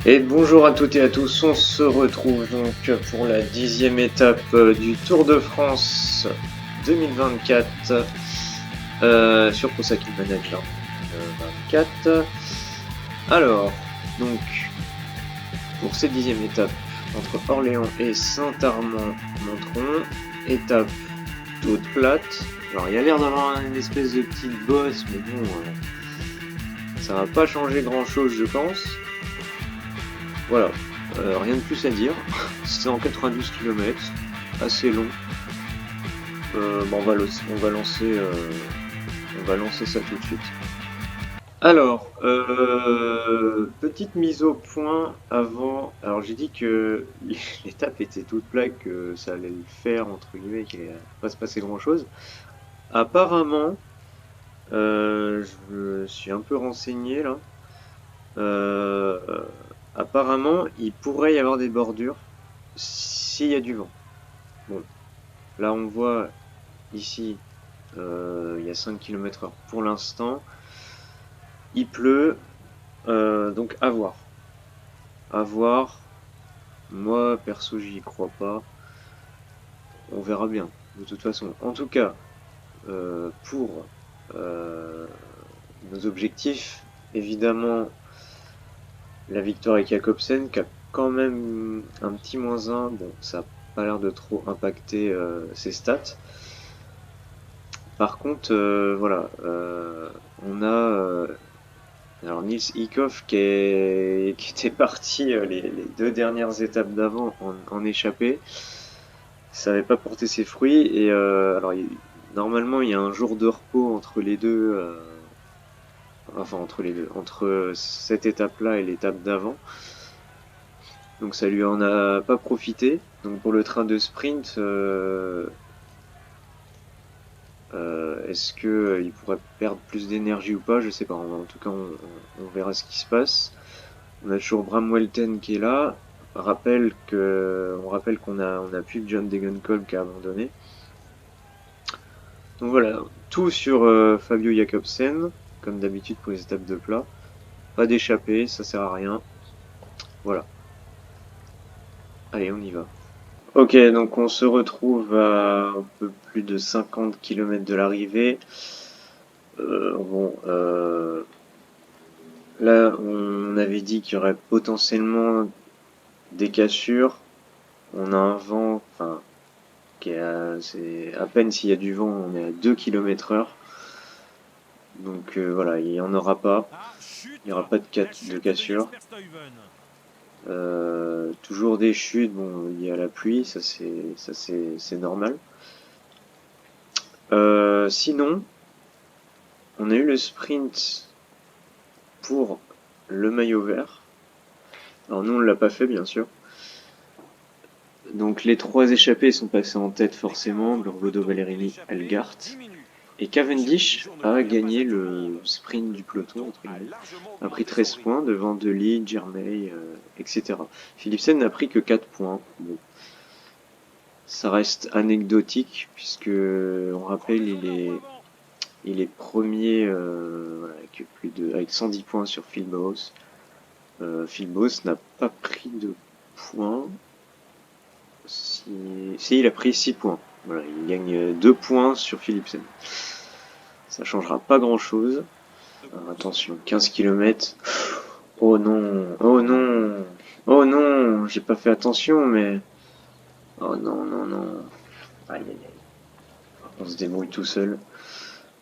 Et bonjour à toutes et à tous, on se retrouve donc pour la 10e étape du Tour de France 2024 sur Kawasaki Manager 24. Alors, donc, pour cette 10e étape entre Orléans et Saint-Armand-Montron, étape toute plate. Alors, il y a l'air d'avoir une espèce de petite bosse, mais bon, ça va pas changer grand chose, je pense. Voilà, rien de plus à dire. C'est en 92 km, assez long. On va lancer ça tout de suite. Alors, petite mise au point avant. Alors, j'ai dit que l'étape était toute plate, que ça allait le faire, entre guillemets, qu'il allait pas se passer grand-chose. Apparemment, je me suis un peu renseigné là. Euh, apparemment, il pourrait y avoir des bordures s'il y a du vent. Bon, là on voit ici, il y a 5 km/h pour l'instant. Il pleut, donc à voir. À voir. Moi, perso, j'y crois pas. On verra bien, de toute façon. En tout cas, pour euh, nos objectifs, évidemment, la victoire avec Jacobsen, qui a quand même un petit -1. Bon, ça n'a pas l'air de trop impacter ses stats. Par contre, voilà, on a alors Nils Ikhoff qui était parti les deux dernières étapes d'avant en échappée. Ça n'avait pas porté ses fruits et alors normalement il y a un jour de repos entre les deux, enfin entre les deux, entre cette étape-là et l'étape d'avant. Donc ça lui en a pas profité. Donc pour le train de sprint, est-ce que il pourrait perdre plus d'énergie ou pas? Je sais pas. En tout cas, on verra ce qui se passe. On a toujours Bram Welten qui est là. On rappelle qu'on a plus John Degenkolb qui a abandonné. Donc voilà, tout sur Fabio Jakobsen, comme d'habitude pour les étapes de plat. Pas d'échappée, ça sert à rien. Voilà. Allez, on y va. Ok, donc on se retrouve à un peu plus de 50 km de l'arrivée. Bon, là, on avait dit qu'il y aurait potentiellement des cassures. On a un vent, enfin, c'est à peine s'il y a du vent, on est à 2 km/h. Donc voilà, il n'y en aura pas. Il n'y aura pas de cassure. Toujours des chutes, bon, liées à la pluie, c'est normal. Sinon, on a eu le sprint pour le maillot vert. Alors nous, on ne l'a pas fait, bien sûr. Donc les trois échappés sont passés en tête forcément, Burgodo, Valerini, Elgart. Et Cavendish a gagné le sprint du peloton, entre guillemets, a pris 13 points devant Dely, Girmay, etc. Philipsen n'a pris que 4 points. Bon. Ça reste anecdotique, puisque on rappelle, il est premier voilà, avec 110 points sur Phil Bowes. Phil Bowes n'a pas pris de points. Si, il a pris 6 points. Voilà, il gagne 2 points sur Philipsen. Ça changera pas grand chose. Alors, attention, 15 km. Oh non, oh non, oh non, j'ai pas fait attention, mais. Oh non, non, non. Aïe, aïe, aïe. On se débrouille tout seul.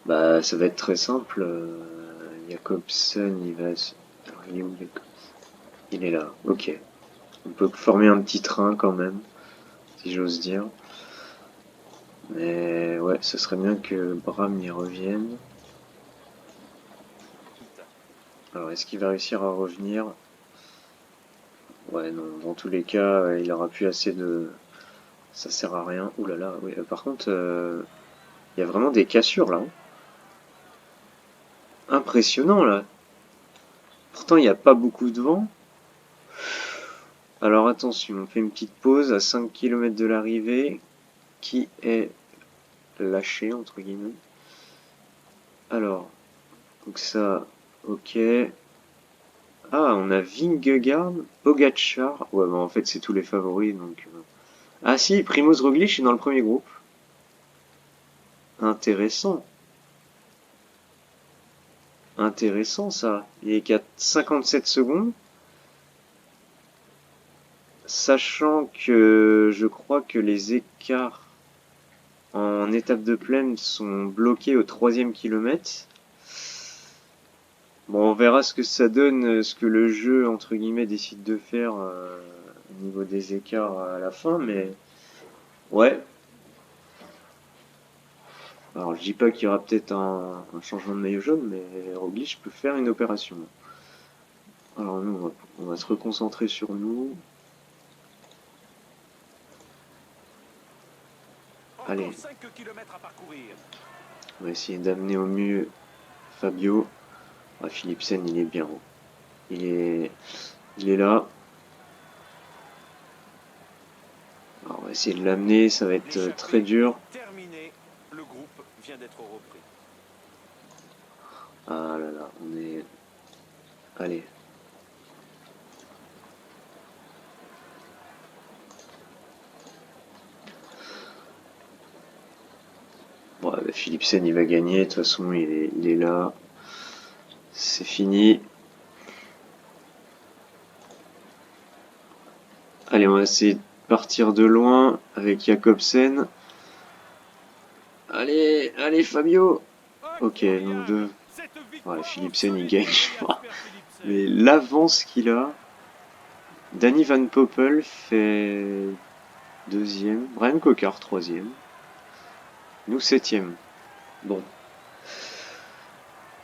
Bah, ça va être très simple. Jacobsen, il va. Alors, il est où, Jacobsen? Il est là, ok. On peut former un petit train quand même, si j'ose dire. Mais ouais, ce serait bien que Bram y revienne. Alors, est-ce qu'il va réussir à revenir? Ouais, non, dans tous les cas, il aura plus assez de. Ça sert à rien. Ouh là là, oui. Par contre, il y a vraiment des cassures là. Impressionnant là. Pourtant, il n'y a pas beaucoup de vent. Alors attention, on fait une petite pause à 5 km de l'arrivée qui est lâchée entre guillemets. Alors, donc ça, ok. Ah, on a Vingegaard, Pogacar. Ouais, bah en fait, c'est tous les favoris, donc... Ah si, Primoz Roglic est dans le premier groupe. Intéressant. Intéressant, ça. Il est qu'à 57 secondes. Sachant que je crois que les écarts en étape de plaine sont bloqués au 3e kilomètre. Bon, on verra ce que ça donne, ce que le jeu, entre guillemets, décide de faire au niveau des écarts à la fin, mais ouais. Alors, je dis pas qu'il y aura peut-être un changement de maillot jaune, mais Roglic peut faire une opération. Alors, nous, on va se reconcentrer sur nous. Allez, on va essayer d'amener au mieux Fabio. Ah, Philipsen, il est bien haut. Il est là. Alors, on va essayer de l'amener, ça va être très dur. Le groupe vient d'être repris. Ah là là, on est... Allez. Bon, bah, Philipsen, il va gagner. De toute façon, il est là. C'est fini. Allez, on va essayer de partir de loin avec Jakobsen. Allez, allez, Fabio. Ok, donc deux. Ouais, Philipsen, il gagne. Mais l'avance qu'il a... Danny Van Poppel fait 2e. Brian Cocard 3e. Nous 7e. Bon.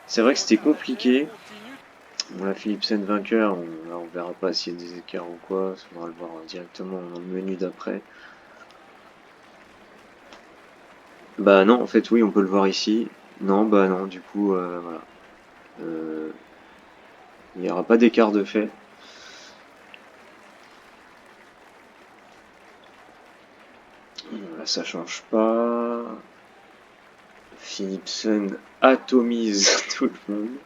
C'est vrai que c'était compliqué. Bon, la Philipsen vainqueur, on verra pas s'il y a des écarts ou quoi. On va le voir directement dans le menu d'après. Bah non, en fait, oui, on peut le voir ici. Non, bah non, du coup, voilà. Il n'y aura pas d'écart de fait. Là, ça change pas. Philipsen atomise tout le monde.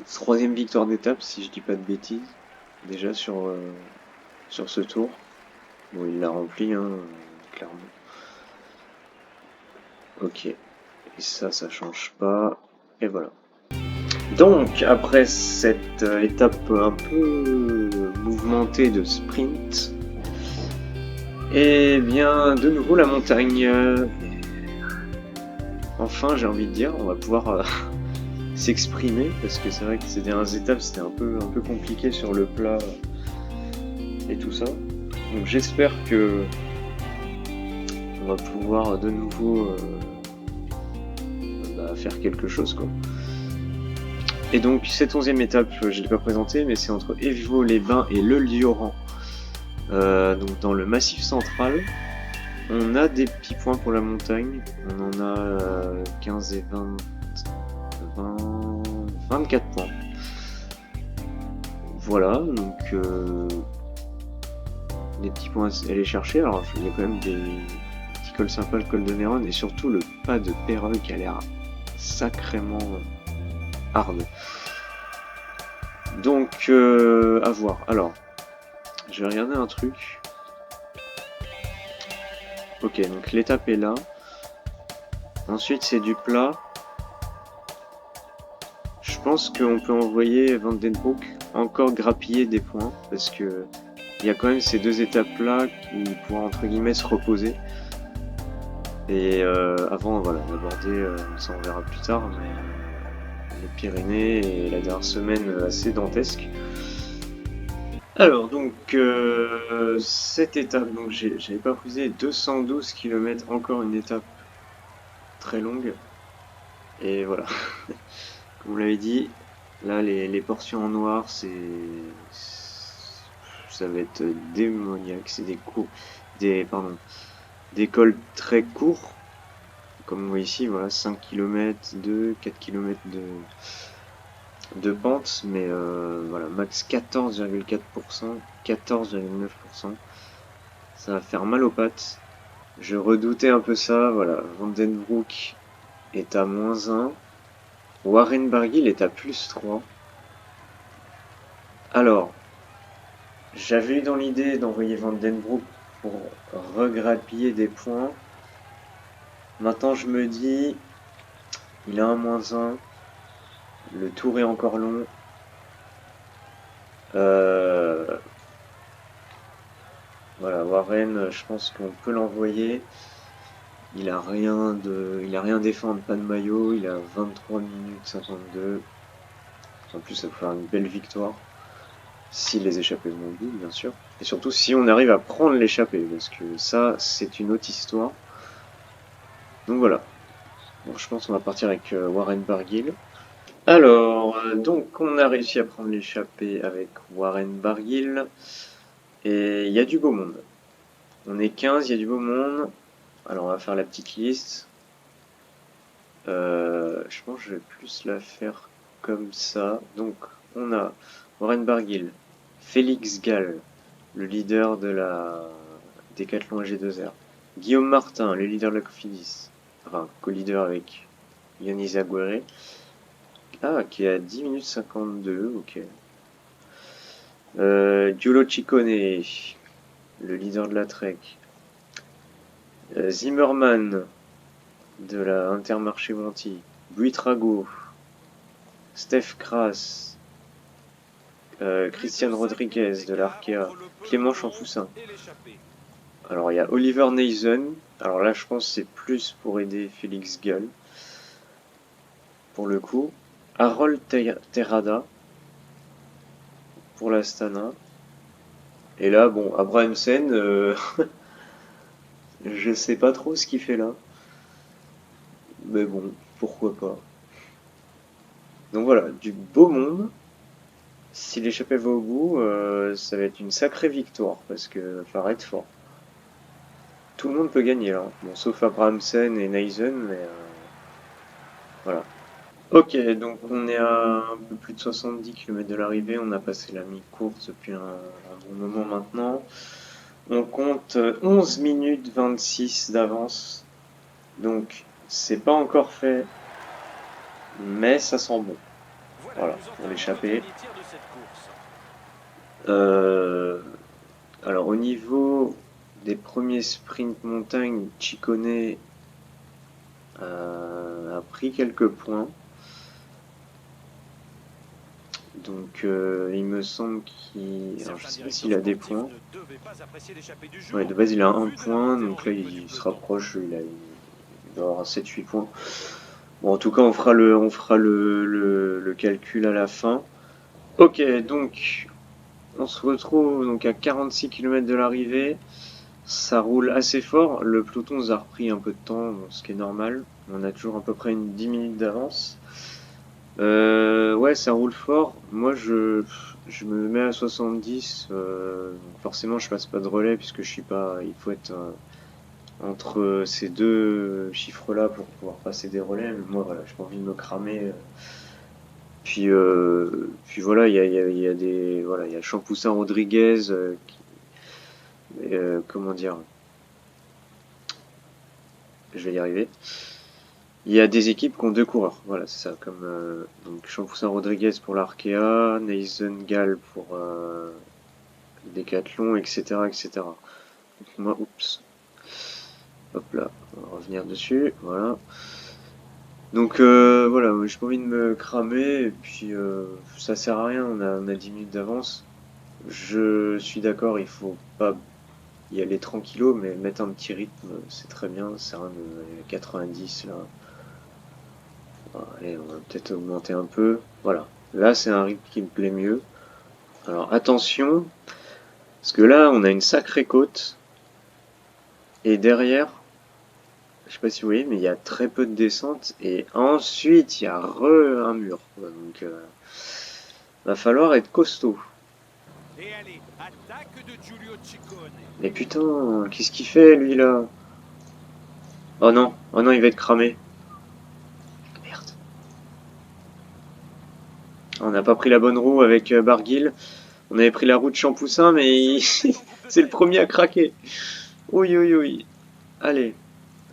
3e victoire d'étape, si je dis pas de bêtises. Déjà sur ce tour. Bon, il l'a rempli, hein, clairement. Ok. Et ça change pas. Et voilà. Donc, après cette étape un peu mouvementée de sprint, et bien, de nouveau la montagne. Enfin, j'ai envie de dire, on va pouvoir s'exprimer, parce que c'est vrai que ces dernières étapes, c'était un peu compliqué sur le plat et tout ça. Donc j'espère que on va pouvoir de nouveau faire quelque chose, quoi. Et donc cette 11e étape, je ne l'ai pas présentée, mais c'est entre Évaux-les-Bains et Le Lioran. Donc dans le Massif central, on a des petits points pour la montagne. On en a 15 et 24 points. Voilà, donc des petits points à aller chercher. Alors il y a quand même des petits cols sympas, le col de Néron, et surtout le pas de Pérol qui a l'air sacrément hard. Donc à voir. Alors, je vais regarder un truc. Ok, donc l'étape est là. Ensuite, c'est du plat. Je pense qu'on peut envoyer Van den Broek encore grappiller des points, parce que il y a quand même ces deux étapes-là qui pourront entre guillemets se reposer. Et avant, voilà, d'aborder, ça on verra plus tard, mais les Pyrénées et la dernière semaine assez dantesque. Alors donc cette étape, donc j'avais pas prisé 212 km, encore une étape très longue. Et voilà, comme vous l'avez dit, là les portions en noir, ça va être démoniaque, c'est des cols très courts, comme vous voyez ici, voilà, 5 km, 4 km de pente, mais voilà, max 14,4%, 14,9%. Ça va faire mal aux pattes. Je redoutais un peu ça, voilà. Van den Broek est à -1. Warren Barguil est à +3. Alors, j'avais eu dans l'idée d'envoyer Van Den Broek pour regrappiller des points. Maintenant, je me dis, il a un -1, le tour est encore long. Euh, voilà, Warren, je pense qu'on peut l'envoyer. Il a rien à défendre, pas de maillot. Il a 23 minutes 52. En plus, ça peut faire une belle victoire. Si les échappées vont au bout, bien sûr. Et surtout, si on arrive à prendre l'échappée, parce que ça, c'est une autre histoire. Donc voilà. Bon, je pense qu'on va partir avec Warren Barguil. Alors, donc on a réussi à prendre l'échappée avec Warren Barguil. Et il y a du beau monde. On est 15, il y a du beau monde. Alors on va faire la petite liste. Je pense que je vais plus la faire comme ça. Donc on a Warren Barguil, Félix Gall, le leader de la Décathlon G2R. Guillaume Martin, le leader de la Cofidis. Enfin, co-leader avec Yannis Aguirre. Ah, qui est à 10 minutes 52, ok. Giulio Ciccone, le leader de la Trek. Zimmerman, de la Intermarché Monti. Buitrago. Steph Kras. Christian Rodriguez, de l'Arkea. Clément Champoussin. Alors, il y a Oliver Neisen. Alors là, je pense que c'est plus pour aider Félix Gall. Pour le coup. Harold Terrada. Pour l'Astana. Et là, bon, Abrahamsen, je sais pas trop ce qu'il fait là. Mais bon, pourquoi pas. Donc voilà, du beau monde. Si l'échappée va au bout, ça va être une sacrée victoire, parce que va falloir être fort. Tout le monde peut gagner là. Bon, sauf Abrahamsen et Neisen, mais voilà. Ok, donc on est à un peu plus de 70 km de l'arrivée, on a passé la mi-course depuis un bon moment maintenant. On compte 11 minutes 26 d'avance, donc c'est pas encore fait, mais ça sent bon. Voilà, pour l'échapper. Euh, alors au niveau des premiers sprints montagne, Ciccone a pris quelques points. Donc il me semble qu'il... Alors je sais pas s'il a des points. Ouais, de base il a un point, donc là il se rapproche, il doit avoir 7-8 points. Bon, en tout cas on fera le calcul à la fin. Ok, donc on se retrouve donc à 46 km de l'arrivée. Ça roule assez fort. Le peloton nous a repris un peu de temps, bon, ce qui est normal. On a toujours à peu près une 10 minutes d'avance. Ouais, ça roule fort. Moi, je me mets à 70. Forcément, je passe pas de relais puisque je suis pas. Il faut être entre ces deux chiffres-là pour pouvoir passer des relais. Mais moi, voilà, j'ai pas envie de me cramer. Puis voilà, il y a des, voilà, il y a Champoussin Rodriguez, comment dire, je vais y arriver. Il y a des équipes qui ont deux coureurs, voilà, c'est ça, comme donc Champoussin Rodriguez pour l'Arkea, Nathan Gall pour Decathlon, etc., etc. Donc moi, oups, hop là, on va revenir dessus, voilà. Donc voilà, j'ai pas envie de me cramer, et puis ça sert à rien, on a 10 minutes d'avance. Je suis d'accord, il faut pas y aller tranquillo, mais mettre un petit rythme, c'est très bien, c'est un de 90 là. Allez, on va peut-être augmenter un peu. Voilà. Là, c'est un rythme qui me plaît mieux. Alors, attention, parce que là, on a une sacrée côte. Et derrière, je sais pas si vous voyez, mais il y a très peu de descente. Et ensuite, il y a un mur. Donc, va falloir être costaud. Mais putain, qu'est-ce qu'il fait, lui, là? Oh non, il va être cramé. Merde. On n'a pas pris la bonne roue avec Barguil. On avait pris la roue de Champoussin, mais c'est le premier à craquer. Oui, oui, oui. Allez,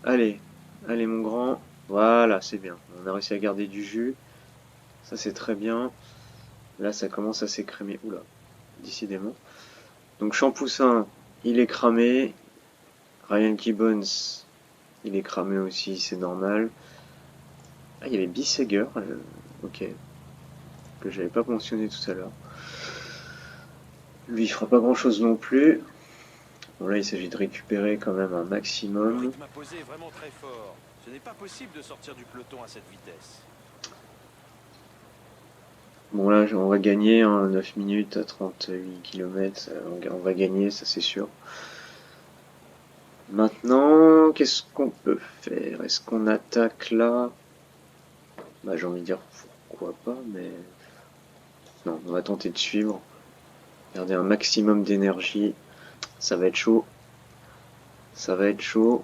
allez, allez, mon grand. Voilà, c'est bien. On a réussi à garder du jus. Ça, c'est très bien. Là, ça commence à s'écrémer. Oula, décidément. Donc Champoussin, il est cramé. Ryan Gibbons, il est cramé aussi, c'est normal. Ah, il y avait Bisseger, ok, que j'avais pas mentionné tout à l'heure. Lui, il fera pas grand chose non plus. Bon, là, il s'agit de récupérer quand même un Le maximum. rythme imposé est vraiment très fort. Ce n'est pas possible de sortir du peloton à cette vitesse. Bon, là, on va gagner 9 minutes à 38 km. On va gagner, ça c'est sûr. Maintenant, qu'est-ce qu'on peut faire? Est-ce qu'on attaque là? Bah, j'ai envie de dire pourquoi pas, mais non, on va tenter de suivre. Garder un maximum d'énergie. Ça va être chaud. Ça va être chaud.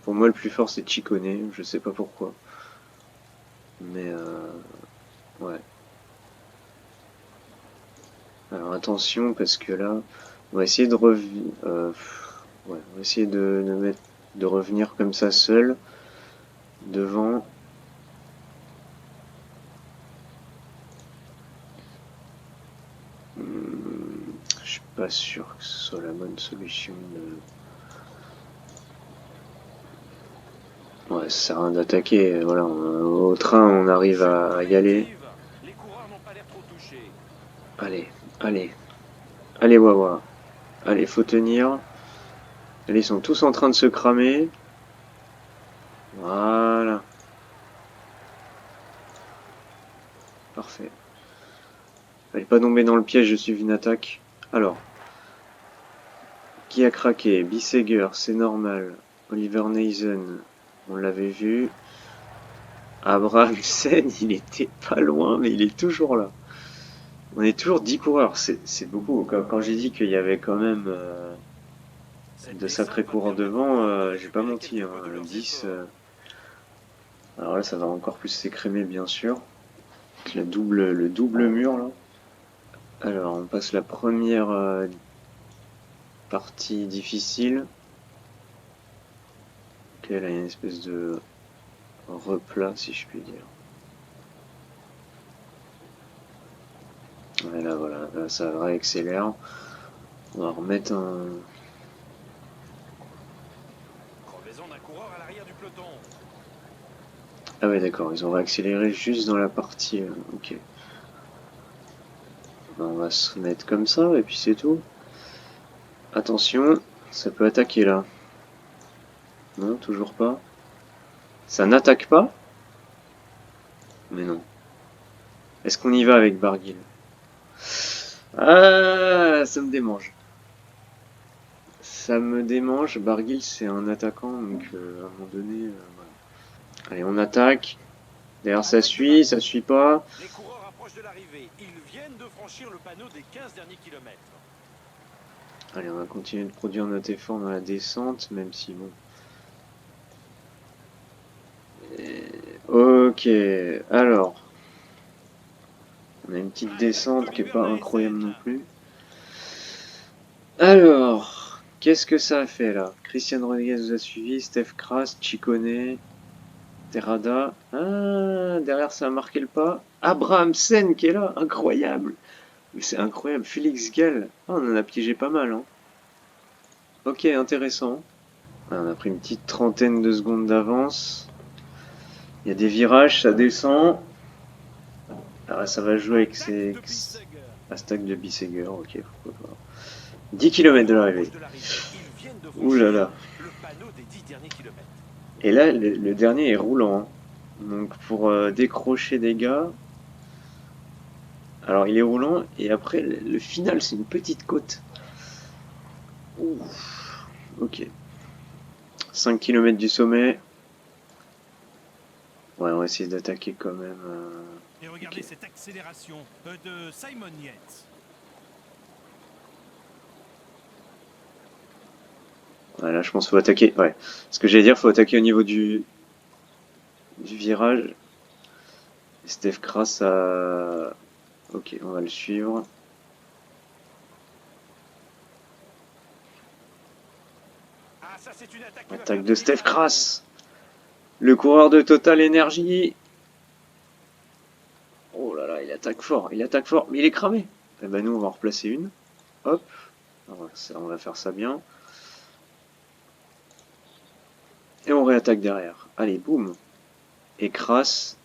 Pour moi, le plus fort, c'est Chikone. Je sais pas pourquoi. Mais ouais. Alors attention, parce que là, on va essayer de revenir. Ouais, on va essayer de revenir comme ça seul. Devant. Je suis pas sûr que ce soit la bonne solution. Ouais, ça sert à rien d'attaquer. Voilà, au train, on arrive à y aller. Les coureurs n'ont pas l'air trop touchés. Allez, allez, allez, Wawa. Allez, faut tenir. Allez, ils sont tous en train de se cramer. Voilà. Parfait. Fallait pas tomber dans le piège de suivre une attaque. Alors, qui a craqué? Bisseger, c'est normal. Oliver Neisen, on l'avait vu. Abrahamsen, il était pas loin, mais il est toujours là. On est toujours 10 coureurs, c'est beaucoup. Quand j'ai dit qu'il y avait quand même de sacrés coureurs devant, j'ai pas menti. 10. Alors là, ça va encore plus s'écrémer, bien sûr. Le double mur, là. Alors, on passe la première partie difficile. Ok, là, il y a une espèce de replat, si je puis dire. Et là, voilà, là, ça réaccélère. On va remettre un... Crevaison d'un coureur à l'arrière du peloton. Ah ouais, d'accord, ils ont réaccéléré juste dans la partie... ok. Ben, on va se mettre comme ça, et puis c'est tout. Attention, ça peut attaquer là. Non, toujours pas. Ça n'attaque pas? Mais non. Est-ce qu'on y va avec Barguil? Ah, ça me démange. Ça me démange. Barguil, c'est un attaquant, donc à un moment donné, voilà. Allez, on attaque. D'ailleurs, ça suit pas. Les coureurs approchent de l'arrivée. Ils viennent de franchir le panneau des 15 derniers kilomètres. Allez, on va continuer de produire notre effort dans la descente, même si bon. Ok, alors. On a une petite descente qui est pas incroyable non plus. Alors, qu'est-ce que ça a fait là? Christian Rodriguez nous a suivi, Steph Kras, Chikone, Terrada. Ah, derrière ça a marqué le pas. Abrahamsen qui est là, incroyable. Mais c'est incroyable, Félix Gall. Ah, on en a piégé pas mal, hein. Ok, intéressant. Ah, on a pris une petite trentaine de secondes d'avance. Il y a des virages, ça descend. Alors ça va jouer avec ces... Astack de Bisseger, ok, pourquoi pas. 10 km de l'arrivée. Ouh là là. Le panneau des 10 derniers kilomètres. Et là, le dernier est roulant, hein. Donc pour décrocher des gars... Alors il est roulant, et après le final c'est une petite côte. Ouh. Ok. 5 km du sommet. Ouais, on va essayer d'attaquer quand même. Et regardez cette accélération de Simon Yates. Ouais, là je pense qu'il faut attaquer. Ouais. Ce que j'allais dire, faut attaquer au niveau du virage. Et Steph Kras a... Ok, on va le suivre. Ah, ça, c'est une attaque, Attaque de Steph Kras. Le coureur de Total Energy. Oh là là, il attaque fort, il attaque fort, mais il est cramé. Et ben nous, on va en replacer une. Hop. On va faire ça bien. Et on réattaque derrière. Allez, boum. Écrase.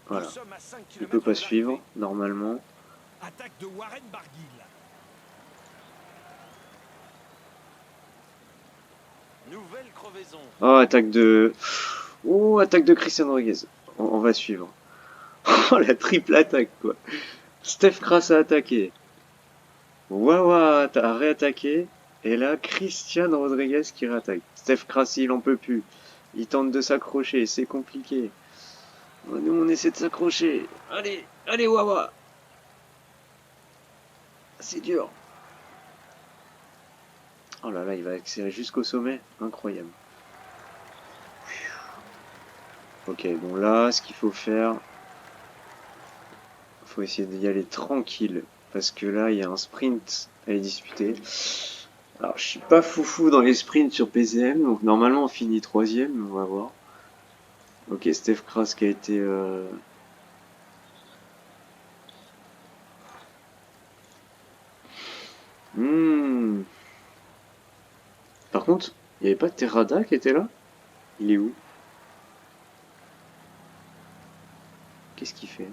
Voilà. Nous sommes à 5 Il km peut pas de suivre, l'arrivée. normalement. Attaque de Warren Barguil. Nouvelle crevaison. Oh, attaque de... Oh, attaque de Christian Rodriguez. On va suivre. Oh, la triple attaque, quoi. Steph Kras a attaqué. Wawa a réattaqué. Et là, Christian Rodriguez qui réattaque. Steph Kras, il en peut plus. Il tente de s'accrocher, c'est compliqué. Nous, on essaie de s'accrocher. Allez, allez, Wawa. C'est dur. Oh là là, il va accélérer jusqu'au sommet. Incroyable. Ok, bon là, ce qu'il faut faire... Faut essayer d'y aller tranquille. Parce que là, il y a un sprint à les disputer. Alors, je suis pas foufou dans les sprints sur PCM. Donc, normalement, on finit 3ème. On va voir. Ok, Steph Kras qui a été... Par contre, il n'y avait pas Terrada qui était là? Il est où? Qu'est-ce qu'il fait?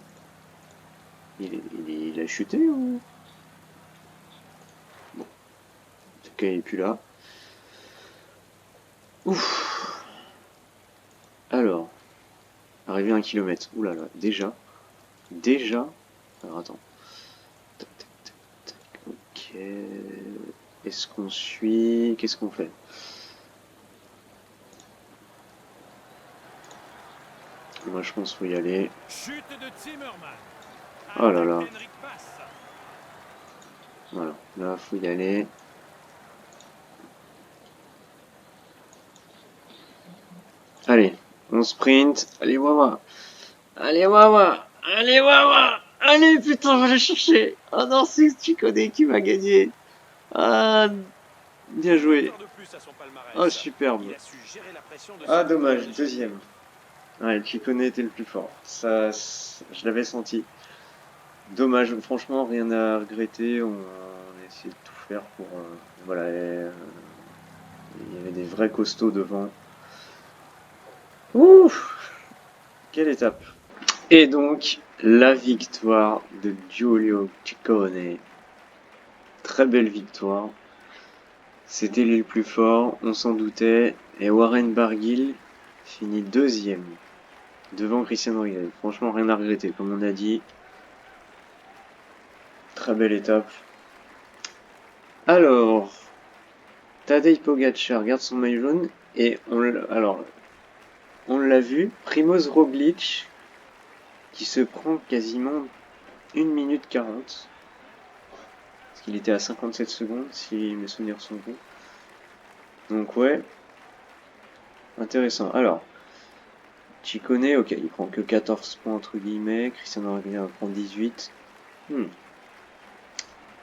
Il a chuté ou... Bon. En tout cas, il est plus là. Ouf. Alors. Arrivé à 1 km. Ouh là là, déjà. Déjà. Alors attends. Tac, tac, tac, tac. Ok. Est-ce qu'on suit? Qu'est-ce qu'on fait? Moi je pense qu'il faut y aller. Chute de Zimmerman. Oh là là. Henrik passe. Voilà, là faut y aller. Allez, on sprint. Allez Wawa. Allez Wawa. Allez Wawa. Allez putain, on va la chercher. Oh non, c'est Chikone qui va gagner. Ah, bien joué. Oh superbe. Il a su gérer la pression de Ah cette dommage, première deuxième. Ouais, Chikone était le plus fort. Ça, je l'avais senti. Dommage, franchement, rien à regretter. On a essayé de tout faire pour... voilà, il y avait des vrais costauds devant. Ouf! Quelle étape! Et donc, la victoire de Giulio Ciccone. Très belle victoire. C'était lui le plus fort, on s'en doutait. Et Warren Barguil finit deuxième. Devant Christian Rodriguez. Franchement, rien à regretter, comme on a dit. Très belle étape. Alors, Tadej Pogacar garde son maillot jaune. Et on l'a vu, Primoz Roglic qui se prend quasiment 1 minute 40. Parce qu'il était à 57 secondes, si mes souvenirs sont bons. Donc ouais, intéressant. Alors, Ciccone, ok, il prend que 14 points entre guillemets. Christian Rodriguez prend 18.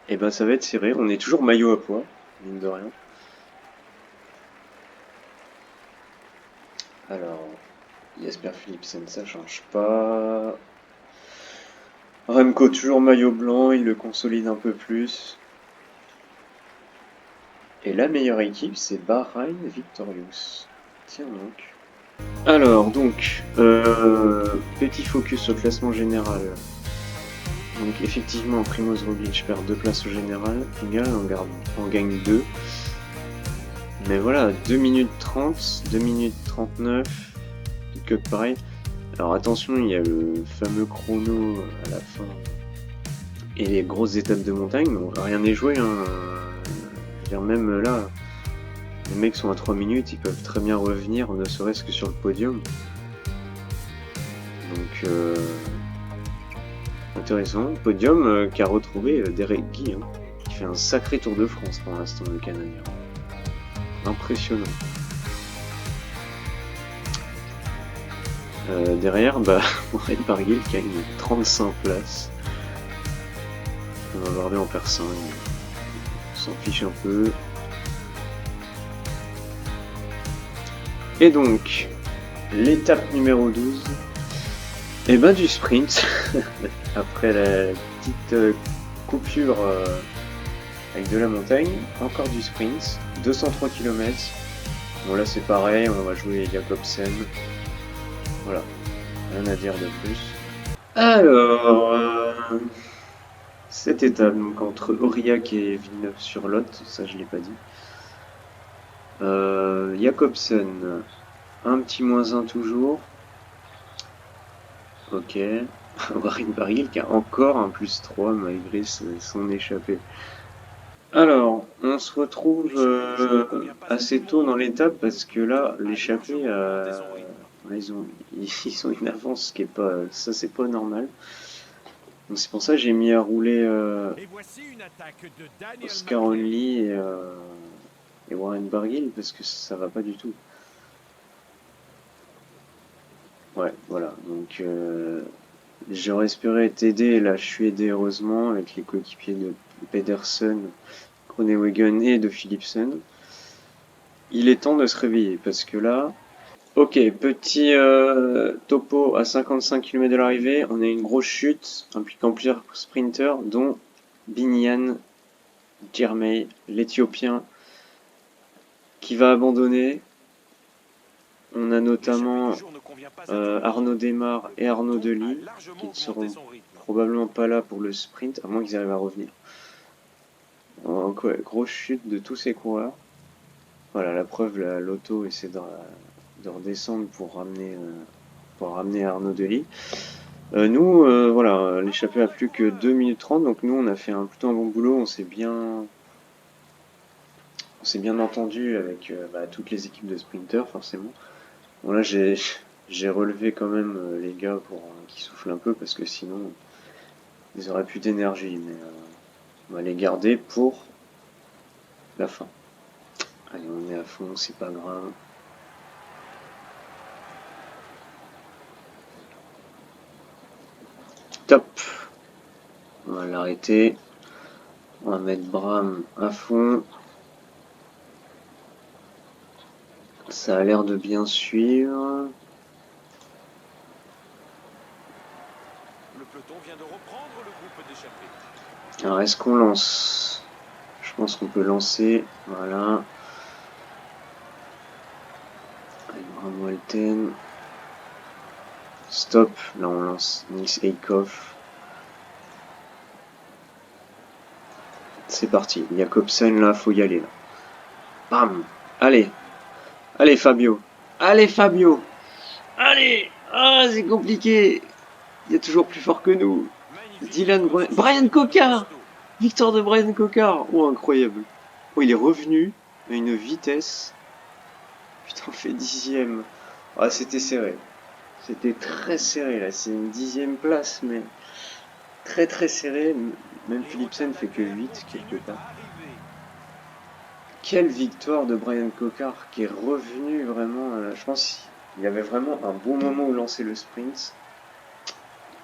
Et ben ça va être serré. On est toujours maillot à poids, mine de rien. Alors, Jasper Philipsen, ça change pas. Remco, toujours maillot blanc, il le consolide un peu plus. Et la meilleure équipe, c'est Bahrain Victorious. Tiens donc. Alors, donc, petit focus sur le classement général. Donc, effectivement, Primoz Roglic perd 2 places au général. Pingal en gagne 2. Mais voilà, 2 minutes 30, 2 minutes 39. Que pareil. Alors attention, il y a le fameux chrono à la fin. Et les grosses étapes de montagne, donc rien n'est joué. Hein. Je veux dire, même là, les mecs sont à 3 minutes, ils peuvent très bien revenir, ne serait-ce que sur le podium. Donc, intéressant. Podium qu'a retrouvé Derek Guy, hein, qui fait un sacré Tour de France pour l'instant, le Canadien. Impressionnant. Derrière, Warren Barguil qui gagne 35 places. On va regarder en personne. On s'en fiche un peu. Et donc, l'étape numéro 12, et du sprint. Après la petite coupure avec de la montagne, encore du sprint, 203 km. Bon là c'est pareil, on va jouer Jacobsen. Voilà, rien à dire de plus. Alors, cette étape, donc entre Aurillac et Villeneuve-sur-Lot, ça je l'ai pas dit. Jacobsen, un petit -1 toujours. Ok. Warren Barguil qui a encore un +3 malgré son échappée. Alors, on se retrouve assez tôt dans l'étape parce que là, l'échappée, ils ont une avance qui est pas, ça c'est pas normal. Donc c'est pour ça que j'ai mis à rouler Et voici une attaque de Daniel Oscar McLean. Only et Warren Barguil parce que ça va pas du tout. Ouais, voilà. Donc j'aurais espéré être aidé, là je suis aidé heureusement avec les coéquipiers de Pedersen, Groenewegen et de Philipsen. Il est temps de se réveiller parce que là, ok, petit topo à 55 km de l'arrivée, on a une grosse chute impliquant plusieurs sprinters dont Binyan Girmay, l'Éthiopien, qui va abandonner. On a notamment Arnaud Desmar et Arnaud Delis qui ne seront probablement pas là pour le sprint, à moins qu'ils arrivent à revenir. Donc ouais, grosse chute de tous ces coureurs. Voilà, la preuve, l'auto essaie de redescendre pour ramener Arnaud Delis. Nous, voilà, l'échappée a plus que 2 minutes 30, donc nous on a fait plutôt un bon boulot, on s'est bien entendu avec toutes les équipes de sprinters forcément. Bon là j'ai relevé quand même les gars pour qu'ils soufflent un peu parce que sinon ils auraient plus d'énergie, mais on va les garder pour la fin. Allez, on est à fond, c'est pas grave. Top. On va l'arrêter. On va mettre Bram à fond. Ça a l'air de bien suivre. Le peloton vient de reprendre le groupe d'échappés. Alors est-ce qu'on lance? Je pense qu'on peut lancer. Voilà. Avec Bram Walten. Stop. Là on lance Nils Eikhoff. C'est parti. Jacobsen là, faut y aller là. Bam. Allez. Allez Fabio. Allez Fabio. Allez. Ah c'est compliqué. Il y a toujours plus fort que nous. Dylan Brian Cocard. Victoire de Brian Cocard. Oh incroyable. Oh il est revenu à une vitesse. Putain on fait 10e. Ah c'était serré. C'était très serré là. C'est une 10e place mais très très serré. Même Philipsen fait que 8 quelque part. Quelle victoire de Brian Cocard qui est revenu vraiment. Je pense qu'il y avait vraiment un bon moment où lancer le sprint.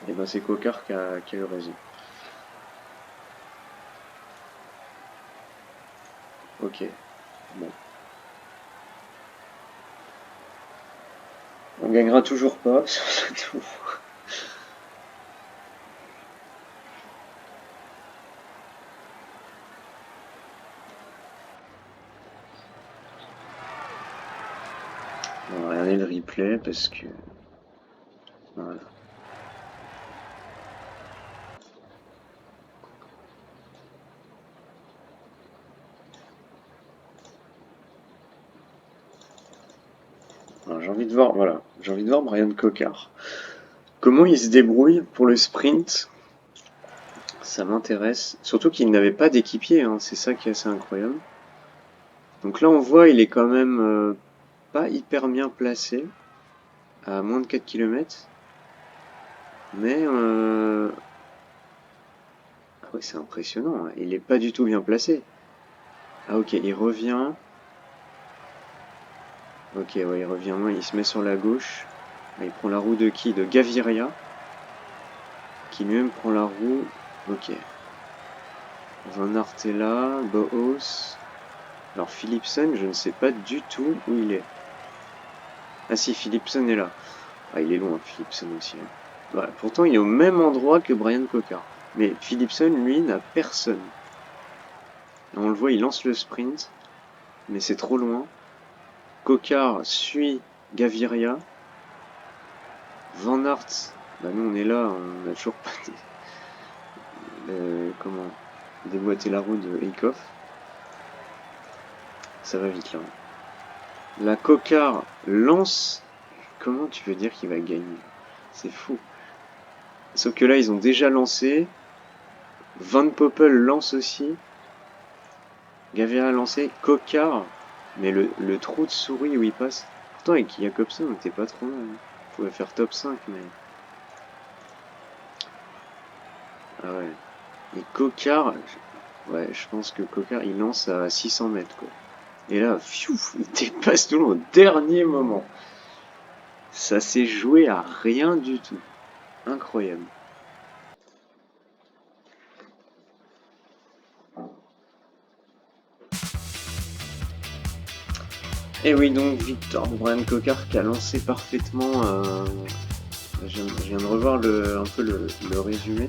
Et ben c'est Cocard qui a eu raison. Ok. Bon. On gagnera toujours pas sur ce tour. On va regarder le replay parce que... Voilà. J'ai envie de voir, voilà, j'ai envie de voir Brian Cocard. Comment il se débrouille pour le sprint? Ça m'intéresse. Surtout qu'il n'avait pas d'équipier, hein, c'est ça qui est assez incroyable. Donc là on voit il est quand même pas hyper bien placé, à moins de 4 km. Mais ah ouais, c'est impressionnant, hein. Il est pas du tout bien placé. Ah ok, il revient. Ok, ouais, il revient, il se met sur la gauche. Il prend la roue de qui? De Gaviria. Qui lui-même prend la roue. Ok. Van Aert est là, Boos. Alors Philipsen, je ne sais pas du tout où il est. Ah si, Philipsen est là. Ah, il est loin, Philipsen aussi. Hein. Ouais, pourtant, il est au même endroit que Brian Cocard. Mais Philipson, lui, n'a personne. Et on le voit, il lance le sprint, mais c'est trop loin. Cocard suit Gaviria. Van Aert, bah nous on est là, on a toujours pas comment déboîter la roue de Eikhoff. Ça va vite là. La Cocard lance. Comment tu veux dire qu'il va gagner? C'est fou. Sauf que là ils ont déjà lancé. Van Poppel lance aussi. Gaviria a lancé. Cocard. Mais le trou de souris où il passe. Pourtant avec Jacobsen on était pas trop mal. On pouvait faire top 5 mais. Ah ouais. Et Cocard, ouais, je pense que Cocard, il lance à 600 mètres, quoi. Et là, fiouf, il dépasse tout le monde au dernier moment. Ça s'est joué à rien du tout. Incroyable. Et oui, donc, victoire de Brian Cocard qui a lancé parfaitement... je viens de revoir un peu le résumé.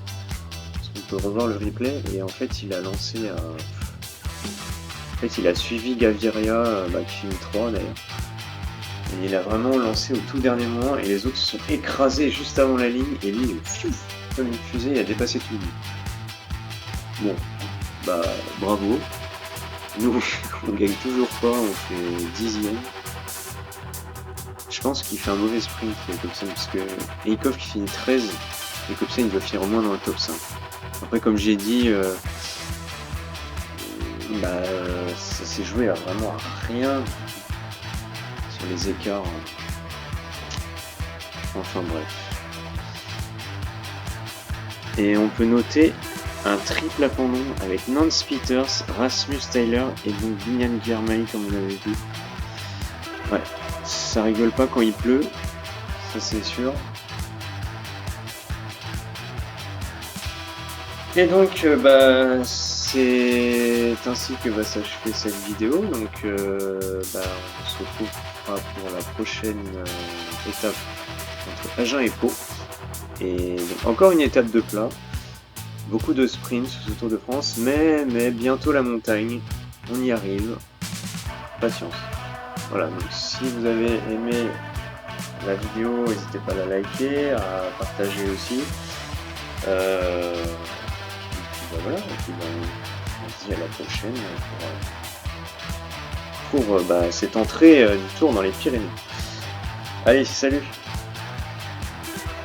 Parce qu'on peut revoir le replay. Et en fait, il a lancé à... En fait, il a suivi Gaviria, qui finit 3 d'ailleurs. Et il a vraiment lancé au tout dernier moment et les autres se sont écrasés juste avant la ligne et lui, comme une fusée, il a dépassé tout le monde. Bon, bah bravo. Nous, on gagne toujours pas, on fait 10e. Je pense qu'il fait un mauvais sprint, Jacobsen, parce que Eikhoff qui finit 13, Jacobsen il doit finir au moins dans le top 5. Après, comme j'ai dit, ça s'est joué à vraiment à rien. Les écarts. Enfin bref. Et on peut noter un triple abandon avec Nance Peters, Rasmus Tyler et donc Biniam Girmay comme on l'avait vu. Ouais, ça rigole pas quand il pleut, ça c'est sûr. Et donc c'est ainsi que va s'achever cette vidéo. Donc on se retrouve pour la prochaine étape entre Agen et Pau. Et donc, encore une étape de plat. Beaucoup de sprints sur ce Tour de France, mais bientôt la montagne. On y arrive. Patience. Voilà, donc si vous avez aimé la vidéo, n'hésitez pas à la liker, à partager aussi. Voilà, et puis on se dit à la prochaine pour cette entrée du Tour dans les Pyrénées. Allez, salut!